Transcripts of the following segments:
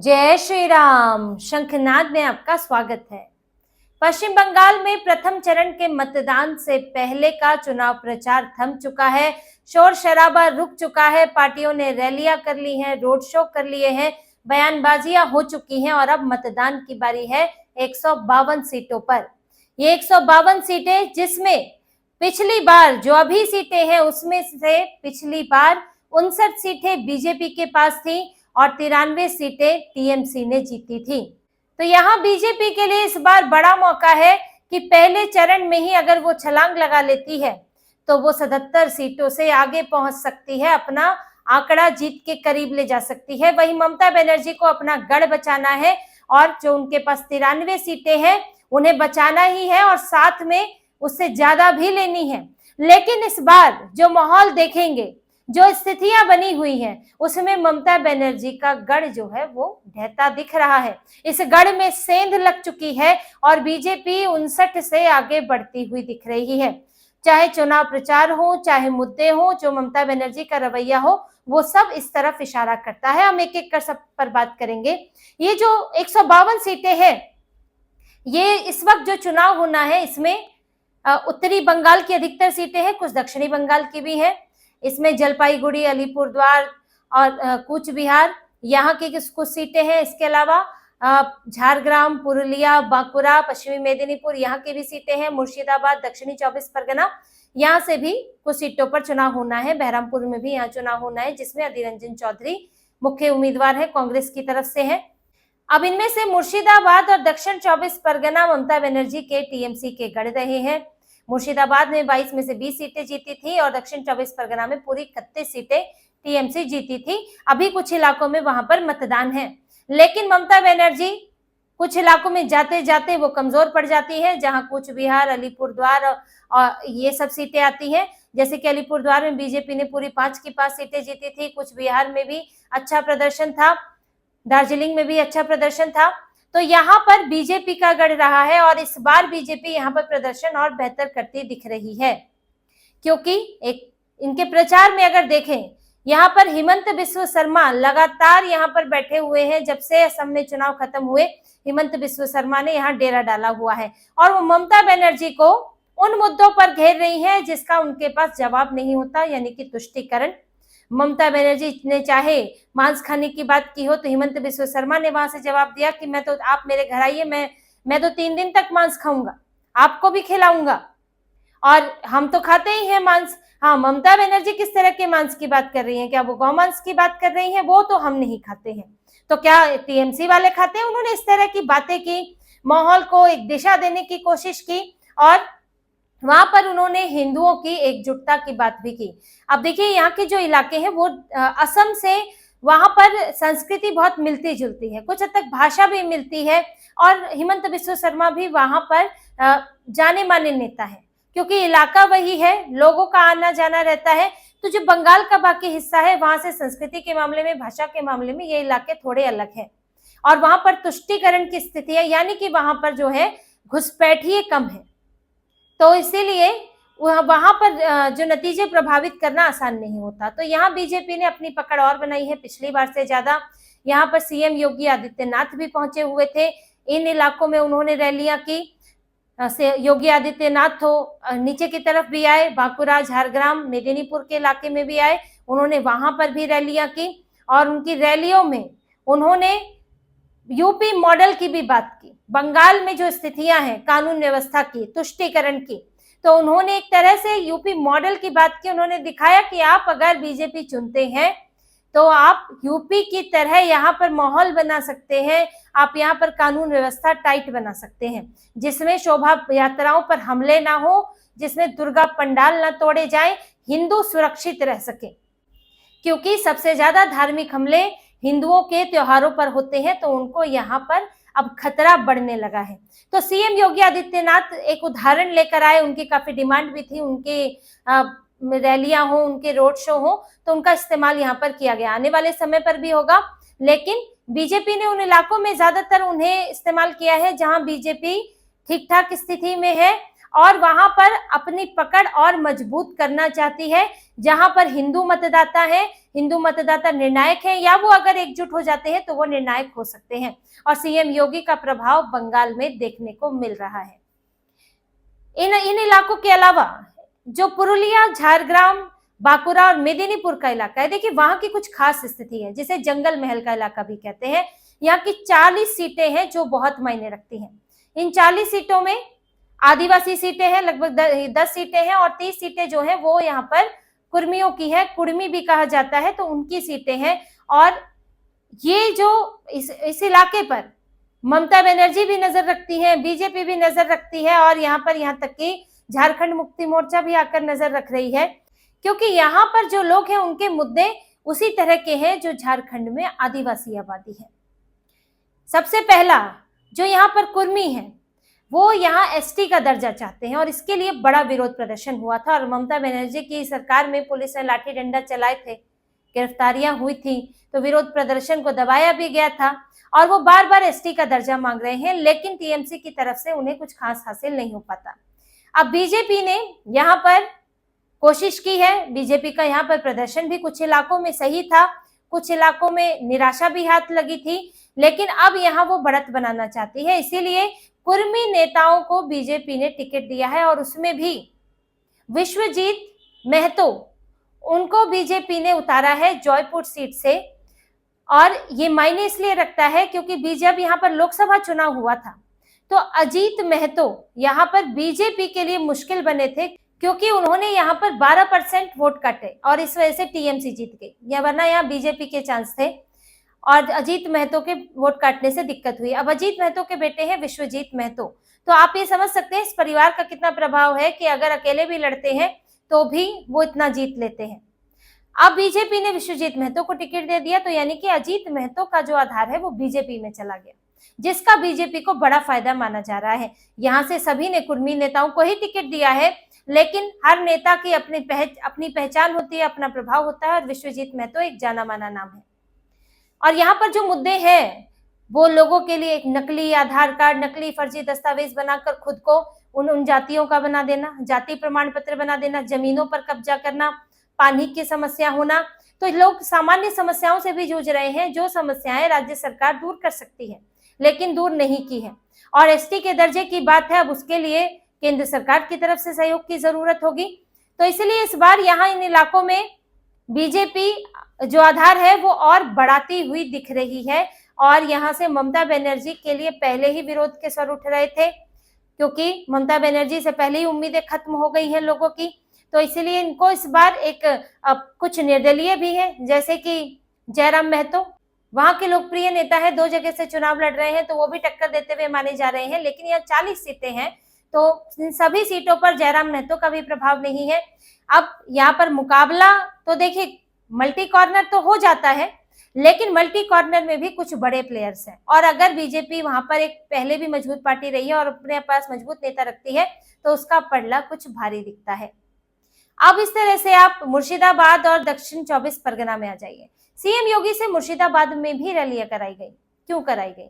जय श्री राम। शंखनाद में आपका स्वागत है। पश्चिम बंगाल में प्रथम चरण के मतदान से पहले का चुनाव प्रचार थम चुका है। शोर शराबा रुक चुका है। पार्टियों ने रैलियां कर ली हैं, रोड शो कर लिए हैं, बयानबाजियां हो चुकी हैं और अब मतदान की बारी है 152 सीटों पर। ये 152 सीटें, जिसमें पिछली बार जो अभी सीटें हैं उसमें से पिछली बार 59 सीटें बीजेपी के पास थी और 93 सीटें टीएमसी ने जीती थी। तो यहाँ बीजेपी के लिए इस बार बड़ा मौका है कि पहले चरण में ही अगर वो छलांग लगा लेती है तो वो 77 सीटों से आगे पहुंच सकती है, अपना आंकड़ा जीत के करीब ले जा सकती है। वही ममता बनर्जी को अपना गढ़ बचाना है और जो उनके पास 93 सीटें हैं उन्हें बचाना ही है और साथ में उससे ज्यादा भी लेनी है। लेकिन इस बार जो माहौल देखेंगे, जो स्थितियां बनी हुई हैं, उसमें ममता बनर्जी का गढ़ जो है वो ढहता दिख रहा है। इस गढ़ में सेंध लग चुकी है और बीजेपी 59 से आगे बढ़ती हुई दिख रही है। चाहे चुनाव प्रचार हो, चाहे मुद्दे हो, जो ममता बनर्जी का रवैया हो, वो सब इस तरफ इशारा करता है। हम एक एक कर सब पर बात करेंगे। ये जो 152 सीटें हैं, ये इस वक्त जो चुनाव होना है, इसमें उत्तरी बंगाल की अधिकतर सीटें हैं, कुछ दक्षिणी बंगाल की भी है। इसमें जलपाईगुड़ी, अलीपुरद्वार और कूच बिहार यहाँ की कुछ सीटें हैं। इसके अलावा झारग्राम, पुरुलिया, बांकुरा, पश्चिमी मेदिनीपुर यहाँ की भी सीटें हैं। मुर्शिदाबाद, दक्षिणी 24 परगना, यहाँ से भी कुछ सीटों पर चुनाव होना है। बहरामपुर में भी यहाँ चुनाव होना है, जिसमें अधीर रंजन चौधरी मुख्य उम्मीदवार है, कांग्रेस की तरफ से है। अब इनमें से मुर्शिदाबाद और दक्षिण 24 परगना ममता बनर्जी के टीएमसी के गढ़ रहे हैं। मुर्शिदाबाद में 22 में से 20 सीटें जीती थी और दक्षिण 24 परगना में पूरी 31 सीटें टीएमसी जीती थी। अभी कुछ इलाकों में वहां पर मतदान है, लेकिन ममता बनर्जी कुछ इलाकों में जाते जाते वो कमजोर पड़ जाती है, जहां कूच बिहार, अलीपुरद्वार और ये सब सीटें आती हैं। जैसे कि अलीपुरद्वार में बीजेपी ने पूरी 5 की 5 सीटें जीती थी। कूच बिहार में भी अच्छा प्रदर्शन था, दार्जिलिंग में भी अच्छा प्रदर्शन था। तो यहाँ पर बीजेपी का गढ़ रहा है और इस बार बीजेपी यहाँ पर प्रदर्शन और बेहतर करती दिख रही है, क्योंकि एक इनके प्रचार में अगर देखें, यहाँ पर हिमंत बिस्व शर्मा लगातार यहाँ पर बैठे हुए हैं। जब से असम में चुनाव खत्म हुए, हिमंत बिस्व शर्मा ने यहाँ डेरा डाला हुआ है और वो ममता बनर्जी को उन मुद्दों पर घेर रही है जिसका उनके पास जवाब नहीं होता, यानी कि तुष्टीकरण। ममता बनर्जी ने चाहे मांस खाने की बात की हो तो हिमंत बिस्व शर्मा ने वहां से जवाब दिया कि मैं तो, आप मेरे घर आइए, मैं तो 3 दिन तक मांस खाऊंगा, आपको भी खिलाऊंगा और हम तो खाते ही हैं मांस। हाँ, ममता बनर्जी किस तरह के मांस की बात कर रही हैं? क्या वो गौ मांस की बात कर रही हैं? वो तो हम नहीं खाते हैं। तो क्या टीएमसी वाले खाते हैं? उन्होंने इस तरह की बातें की, माहौल को एक दिशा देने की कोशिश की और वहां पर उन्होंने हिंदुओं की एकजुटता की बात भी की। अब देखिए, यहाँ के जो इलाके हैं वो असम से, वहां पर संस्कृति बहुत मिलती जुलती है, कुछ हद तक भाषा भी मिलती है और हिमंत बिस्व शर्मा भी वहां पर जाने माने नेता है, क्योंकि इलाका वही है, लोगों का आना जाना रहता है। तो जो बंगाल का बाकी हिस्सा है, वहां से संस्कृति के मामले में, भाषा के मामले में ये इलाके थोड़े अलग है और वहां पर तुष्टीकरण की स्थिति है, यानी कि वहां पर जो है घुसपैठिए कम है। तो इसीलिए वहां पर जो नतीजे प्रभावित करना आसान नहीं होता। तो यहाँ बीजेपी ने अपनी पकड़ और बनाई है पिछली बार से ज्यादा। यहाँ पर सीएम योगी आदित्यनाथ भी पहुंचे हुए थे। इन इलाकों में उन्होंने रैलियां की। योगी आदित्यनाथ तो नीचे की तरफ भी आए, बांकुरा, झारग्राम, मेदिनीपुर के इलाके में भी आए, उन्होंने वहां पर भी रैलियां की और उनकी रैलियों में उन्होंने यूपी मॉडल की भी बात की। बंगाल में जो स्थितियां हैं कानून व्यवस्था की, तुष्टीकरण की, तो उन्होंने एक तरह से यूपी मॉडल की बात की। उन्होंने दिखाया कि आप अगर बीजेपी चुनते हैं तो आप यूपी की तरह यहाँ पर माहौल बना सकते हैं, आप यहाँ पर कानून व्यवस्था टाइट बना सकते हैं, जिसमें शोभा यात्राओं पर हमले ना हो, जिसमें दुर्गा पंडाल ना तोड़े जाए, हिंदू सुरक्षित रह सके, क्योंकि सबसे ज्यादा धार्मिक हमले हिंदुओं के त्योहारों पर होते हैं। तो उनको यहाँ पर अब खतरा बढ़ने लगा है। तो सीएम योगी आदित्यनाथ एक उदाहरण लेकर आए। उनकी काफी डिमांड भी थी, उनकी रैलियां हो, उनके रोड शो हो, तो उनका इस्तेमाल यहाँ पर किया गया। आने वाले समय पर भी होगा, लेकिन बीजेपी ने उन इलाकों में ज्यादातर उन्हें इस्तेमाल किया है जहां बीजेपी ठीक ठाक स्थिति में है और वहां पर अपनी पकड़ और मजबूत करना चाहती है। जहां पर हिंदू मतदाता है, हिंदू मतदाता निर्णायक है, या वो अगर एकजुट हो जाते हैं तो वो निर्णायक हो सकते हैं। और सीएम योगी का प्रभाव बंगाल में देखने को मिल रहा है। इन इलाकों के अलावा जो पुरुलिया, झारग्राम, बांकुरा और मेदिनीपुर का इलाका है, देखिए वहां की कुछ खास स्थिति है, जिसे जंगल महल का इलाका भी कहते हैं। यहाँ की 40 सीटें हैं जो बहुत मायने रखती हैं। इन 40 सीटों में आदिवासी सीटें हैं, लगभग 10 सीटें हैं, और 30 सीटें जो हैं वो यहाँ पर कुर्मियों की है, कुर्मी भी कहा जाता है, तो उनकी सीटें हैं। और ये जो इस इलाके पर ममता बनर्जी भी नजर रखती है, बीजेपी भी नजर रखती है, और यहाँ तक कि झारखंड मुक्ति मोर्चा भी आकर नजर रख रही है, क्योंकि यहाँ पर जो लोग हैं उनके मुद्दे उसी तरह के हैं जो झारखंड में आदिवासी आबादी है। सबसे पहला जो यहाँ पर कुर्मी है वो यहाँ एसटी का दर्जा चाहते हैं, और इसके लिए बड़ा विरोध प्रदर्शन हुआ था। और ममता बनर्जी की सरकार में पुलिस ने लाठी डंडा चलाए थे, गिरफ्तारियां हुई थी, तो विरोध प्रदर्शन को दबाया भी गया था। और वो बार बार एसटी का दर्जा मांग रहे हैं, लेकिन टीएमसी की तरफ से उन्हें कुछ खास हासिल नहीं हो पाता। अब बीजेपी ने यहाँ पर कोशिश की है, बीजेपी का यहाँ पर प्रदर्शन भी कुछ इलाकों में सही था, कुछ इलाकों में निराशा भी हाथ लगी थी, लेकिन अब यहाँ वो बढ़त बनाना चाहती है। इसीलिए कुर्मी नेताओं को बीजेपी ने टिकट दिया है, और उसमें भी विश्वजीत महतो, उनको बीजेपी ने उतारा है जयपुर सीट से। और ये मायने इसलिए रखता है क्योंकि जब यहाँ पर लोकसभा चुनाव हुआ था तो अजीत महतो यहाँ पर बीजेपी के लिए मुश्किल बने थे, क्योंकि उन्होंने यहाँ पर 12% वोट काटे, और इस वजह से टीएमसी जीत गई, या वरना यहाँ बीजेपी के चांस थे, और अजीत महतो के वोट काटने से दिक्कत हुई। अब अजीत महतो के बेटे हैं विश्वजीत महतो, तो आप ये समझ सकते हैं इस परिवार का कितना प्रभाव है कि अगर अकेले भी लड़ते हैं तो भी वो इतना जीत लेते हैं। अब बीजेपी ने विश्वजीत महतो को टिकट दे दिया, तो यानी कि अजीत महतो का जो आधार है वो बीजेपी में चला गया, जिसका बीजेपी को बड़ा फायदा माना जा रहा है। यहाँ से सभी ने कुर्मी नेताओं को ही टिकट दिया है, लेकिन हर नेता की अपनी पहचान होती है, अपना प्रभाव होता है, और विश्वजीत महतो एक जाना माना नाम है। और यहाँ पर जो मुद्दे हैं वो लोगों के लिए एक नकली आधार कार्ड, नकली फर्जी दस्तावेज बनाकर खुद को उन जातियों का बना देना, जाति प्रमाण पत्र बना देना, जमीनों पर कब्जा करना, पानी की समस्या होना, तो लोग सामान्य समस्याओं से भी जूझ रहे हैं, जो समस्याएं राज्य सरकार दूर कर सकती है लेकिन दूर नहीं की है। और एसटी के दर्जे की बात है, अब उसके लिए केंद्र सरकार की तरफ से सहयोग की जरूरत होगी। तो इसलिए इस बार यहाँ इन इलाकों में बीजेपी जो आधार है वो और बढ़ाती हुई दिख रही है, और यहाँ से ममता बनर्जी के लिए पहले ही विरोध के स्वर उठ रहे थे, क्योंकि ममता बनर्जी से पहले ही उम्मीदें खत्म हो गई हैं लोगों की। तो इसीलिए इनको इस बार कुछ निर्दलीय भी है, जैसे कि जयराम महतो, वहां के लोकप्रिय नेता है, 2 जगह से चुनाव लड़ रहे हैं, तो वो भी टक्कर देते हुए माने जा रहे हैं। लेकिन यहाँ 40 सीटें हैं, तो इन सभी सीटों पर जयराम महतो का भी प्रभाव नहीं है। अब यहाँ पर मुकाबला तो देखिए मल्टी कॉर्नर तो हो जाता है, लेकिन मल्टी कॉर्नर में भी कुछ बड़े प्लेयर्स हैं, और अगर बीजेपी वहां पर एक पहले भी मजबूत पार्टी रही है और अपने पास मजबूत नेता रखती है तो उसका पलड़ा कुछ भारी दिखता है। अब इस तरह से आप मुर्शिदाबाद और दक्षिण 24 परगना में आ जाइए। सीएम योगी से मुर्शिदाबाद में भी रैलियां कराई गई। क्यों कराई गई?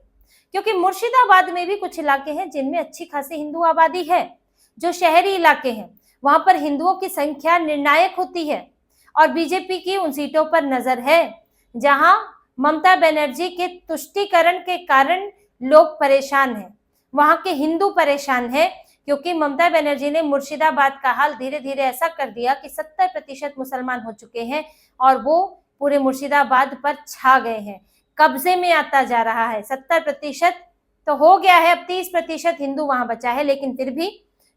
क्योंकि मुर्शिदाबाद में भी कुछ इलाके हैं जिनमें अच्छी खासी हिंदू आबादी है। जो शहरी इलाके हैं वहां पर हिंदुओं की संख्या निर्णायक होती है, और बीजेपी की उन सीटों पर नजर है जहां ममता बनर्जी के तुष्टीकरण के कारण लोग परेशान हैं, वहां के हिंदू परेशान हैं, क्योंकि ममता बनर्जी ने मुर्शिदाबाद का हाल धीरे धीरे ऐसा कर दिया कि 70% मुसलमान हो चुके हैं, और वो पूरे मुर्शिदाबाद पर छा गए हैं, कब्जे में आता जा रहा है। 70% तो हो गया है, अब 30% हिंदू वहां बचा है, लेकिन फिर भी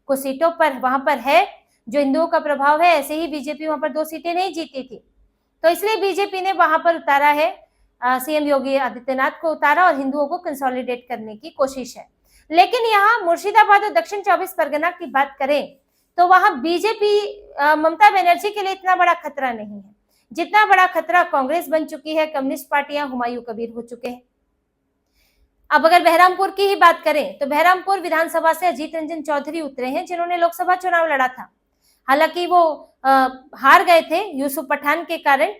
कुछ सीटों पर वहां पर है जो हिंदुओं का प्रभाव है। ऐसे ही बीजेपी वहां पर 2 सीटें नहीं जीती थी, तो इसलिए बीजेपी ने वहां पर उतारा है, सीएम योगी आदित्यनाथ को उतारा, और हिंदुओं को कंसोलिडेट करने की कोशिश है। लेकिन यहाँ मुर्शिदाबाद और दक्षिण 24 परगना की बात करें तो वहां बीजेपी ममता बनर्जी के लिए इतना बड़ा खतरा नहीं है जितना बड़ा खतरा कांग्रेस बन चुकी है, कम्युनिस्ट पार्टियां हुमायूं कबीर हो चुके हैं। अब अगर बहरामपुर की ही बात करें तो बहरामपुर विधानसभा से अजीत रंजन चौधरी उतरे हैं, जिन्होंने लोकसभा चुनाव लड़ा था। हालांकि वो हार गए थे यूसुफ पठान के कारण,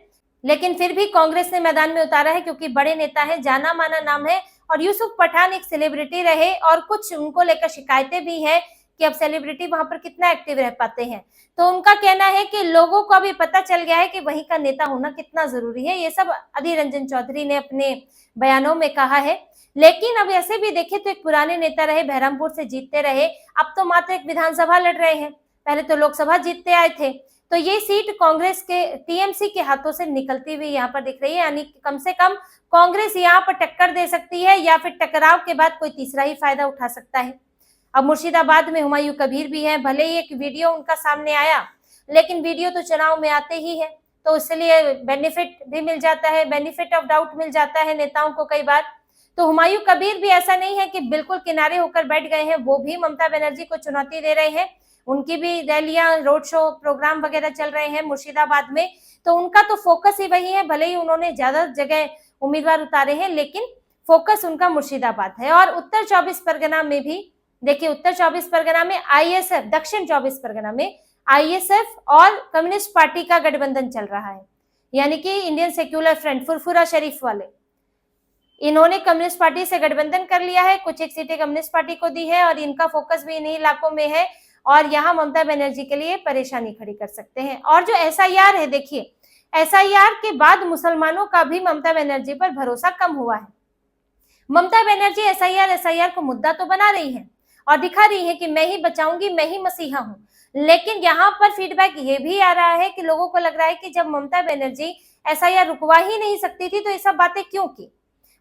लेकिन फिर भी कांग्रेस ने मैदान में उतारा है, क्योंकि बड़े नेता है, जाना माना नाम है, और यूसुफ पठान एक सेलिब्रिटी रहे, और कुछ उनको लेकर शिकायतें भी हैं कि अब सेलिब्रिटी वहां पर कितना एक्टिव रह पाते हैं। तो उनका कहना है कि लोगों को अभी पता चल गया है कि वहीं का नेता होना कितना जरूरी है। ये सब अधीर रंजन चौधरी ने अपने बयानों में कहा है। लेकिन अब ऐसे भी देखें तो एक पुराने नेता रहे, बहरमपुर से जीतते रहे, अब तो मात्र एक विधानसभा लड़ रहे हैं, पहले तो लोकसभा जीतते आए थे। तो ये सीट कांग्रेस के टीएमसी के हाथों से निकलती हुई यहाँ पर दिख रही है, यानी कम से कम कांग्रेस यहाँ पर टक्कर दे सकती है या फिर टकराव के बाद कोई तीसरा ही फायदा उठा सकता है। अब मुर्शिदाबाद में हुमायूं कबीर भी है, भले ही एक वीडियो उनका सामने आया, लेकिन वीडियो तो चुनाव में आते ही है, तो इसलिए बेनिफिट भी मिल जाता है, बेनिफिट ऑफ डाउट मिल जाता है नेताओं को कई बार। तो हुमायूं कबीर भी ऐसा नहीं है कि बिल्कुल किनारे होकर बैठ गए हैं, वो भी ममता बनर्जी को चुनौती दे रहे हैं। उनकी भी रैलियां, रोड शो, प्रोग्राम वगैरह चल रहे हैं मुर्शिदाबाद में, तो उनका तो फोकस ही वही है। भले ही उन्होंने ज्यादा जगह उम्मीदवार उतारे हैं, लेकिन फोकस उनका मुर्शिदाबाद है। और उत्तर 24 परगना में भी देखिए, उत्तर 24 परगना में आईएसएफ, दक्षिण 24 परगना में आईएसएफ और कम्युनिस्ट पार्टी का गठबंधन चल रहा है, यानी कि इंडियन सेक्युलर फ्रंट, फुरफुरा शरीफ वाले, इन्होंने कम्युनिस्ट पार्टी से गठबंधन कर लिया है, कुछ एक सीटें कम्युनिस्ट पार्टी को दी है और इनका फोकस भी इन्हीं इलाकों में है और यहाँ ममता बनर्जी के लिए परेशानी खड़ी कर सकते हैं। और जो एसआईआर है, देखिए एसआईआर के बाद मुसलमानों का भी ममता बनर्जी पर भरोसा कम हुआ है। ममता बनर्जी एसआईआर को मुद्दा तो बना रही है और दिखा रही है कि मैं ही बचाऊंगी, मैं ही मसीहा हूं, लेकिन यहाँ पर फीडबैक ये भी आ रहा है कि लोगों को लग रहा है कि जब ममता बनर्जी एसआईआर रुकवा ही नहीं सकती थी तो ये सब बातें क्यों की।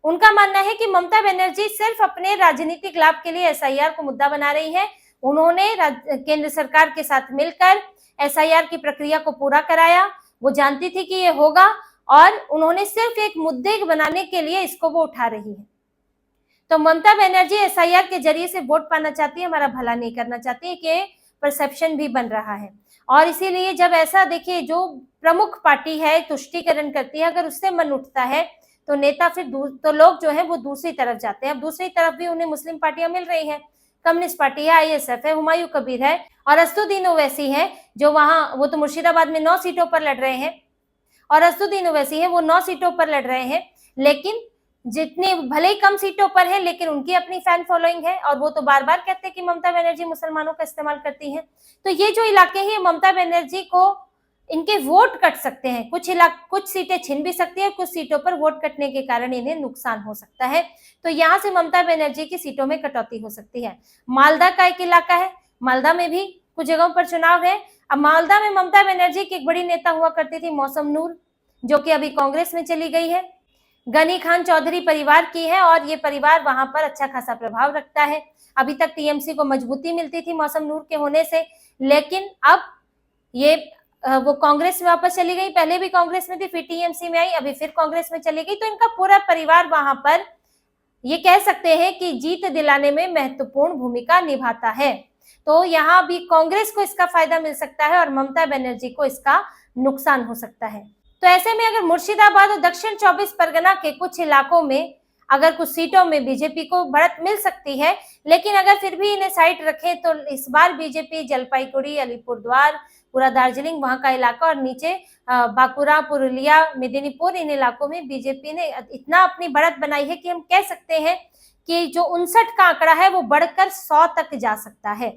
उनका मानना है कि ममता बनर्जी सिर्फ अपने राजनीतिक लाभ के लिए एसआईआर को मुद्दा बना रही है। उन्होंने केंद्र सरकार के साथ मिलकर एसआईआर की प्रक्रिया को पूरा कराया, वो जानती थी कि ये होगा और उन्होंने सिर्फ एक मुद्दे बनाने के लिए इसको वो उठा रही है। तो ममता बनर्जी एसआईआर के जरिए से वोट पाना चाहती है, हमारा भला नहीं करना चाहती है, कि परसेप्शन भी बन रहा है। और इसीलिए जब ऐसा देखिए, जो प्रमुख पार्टी है तुष्टीकरण करती है, अगर उससे मन उठता है तो नेता फिर तो लोग जो है वो दूसरी तरफ जाते हैं। अब दूसरी तरफ भी उन्हें मुस्लिम पार्टियां मिल रही हैं, कम्युनिस्ट पार्टी है, आईएसएफ है, हुमायूं कबीर है और असदुद्दीन ओवैसी है, जो वहां, वो तो मुर्शिदाबाद में 9 सीटों पर लड़ रहे हैं और असदुद्दीन ओवैसी है, वो 9 सीटों पर लड़ रहे हैं। लेकिन जितनी भले ही कम सीटों पर है, लेकिन उनकी अपनी फैन फॉलोइंग है और वो तो बार बार कहते हैं कि ममता बनर्जी मुसलमानों का इस्तेमाल करती है। तो ये जो इलाके हैं, ममता बनर्जी को इनके वोट कट सकते हैं, कुछ सीटें छिन भी सकती है, कुछ सीटों पर वोट कटने के कारण इन्हें नुकसान हो सकता है। तो यहाँ से ममता बनर्जी की सीटों में कटौती हो सकती है। मालदा का एक इलाका है, मालदा में भी कुछ जगहों पर चुनाव है। अब मालदा में ममता बनर्जी की एक बड़ी नेता हुआ करती थी मौसम नूर, जो कि अभी कांग्रेस में चली गई है, गनी खान चौधरी परिवार की है और ये परिवार वहां पर अच्छा खासा प्रभाव रखता है। अभी तक टीएमसी को मजबूती मिलती थी मौसम नूर के होने से, लेकिन अब ये वो कांग्रेस में वापस चली गई। पहले भी कांग्रेस में थी, फिर टीएमसी में आई, अभी फिर कांग्रेस में चली गई। तो इनका पूरा परिवार वहां पर, ये कह सकते हैं कि जीत दिलाने में महत्वपूर्ण भूमिका निभाता है। तो यहाँ भी कांग्रेस को इसका फायदा मिल सकता है और ममता बनर्जी को इसका नुकसान हो सकता है। तो ऐसे में अगर मुर्शिदाबाद और दक्षिण 24 परगना के कुछ इलाकों में अगर कुछ सीटों में बीजेपी को बढ़त मिल सकती है, लेकिन अगर फिर भी इन्हें साइड रखें तो इस बार बीजेपी जलपाईगुड़ी, अलीपुरद्वार, पूरा दार्जिलिंग वहां का इलाका और नीचे बांकुरा, पुरुलिया, मेदिनीपुर, इन इलाकों में बीजेपी ने इतना अपनी बढ़त बनाई है कि हम कह सकते हैं कि जो 59 का आंकड़ा है वो बढ़कर 100 तक जा सकता है।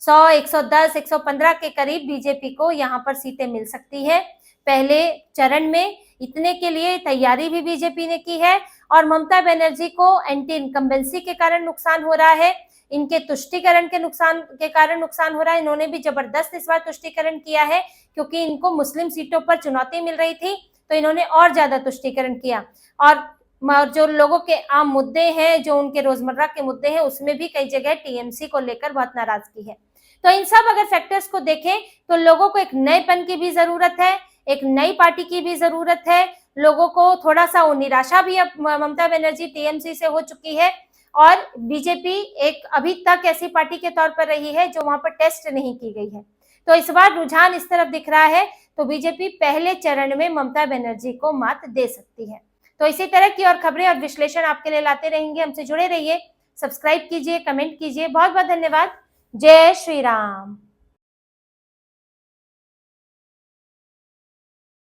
100, 110, 115 के करीब बीजेपी को यहाँ पर सीटें मिल सकती है। पहले चरण में इतने के लिए तैयारी भी बीजेपी ने की है और ममता बनर्जी को एंटी इनकम्बेंसी के कारण नुकसान हो रहा है, इनके तुष्टीकरण के कारण नुकसान हो रहा है। इन्होंने भी जबरदस्त इस बार तुष्टीकरण किया है, क्योंकि इनको मुस्लिम सीटों पर चुनौती मिल रही थी, तो इन्होंने और ज्यादा तुष्टीकरण किया। और जो लोगों के आम मुद्दे हैं, जो उनके रोजमर्रा के मुद्दे हैं, उसमें भी कई जगह टीएमसी को लेकर बहुत नाराजगी है। तो इन सब अगर फैक्टर्स को देखें तो लोगों को एक नएपन की भी जरूरत है, एक नई पार्टी की भी जरूरत है। लोगों को थोड़ा सा वो निराशा भी अब ममता बनर्जी टीएमसी से हो चुकी है और बीजेपी एक अभी तक ऐसी पार्टी के तौर पर रही है जो वहां पर टेस्ट नहीं की गई है। तो इस बार रुझान इस तरफ दिख रहा है, तो बीजेपी पहले चरण में ममता बनर्जी को मात दे सकती है। तो इसी तरह की और खबरें और विश्लेषण आपके लिए लाते रहेंगे, हमसे जुड़े रहिए, सब्सक्राइब कीजिए, कमेंट कीजिए। बहुत बहुत धन्यवाद। जय श्री राम।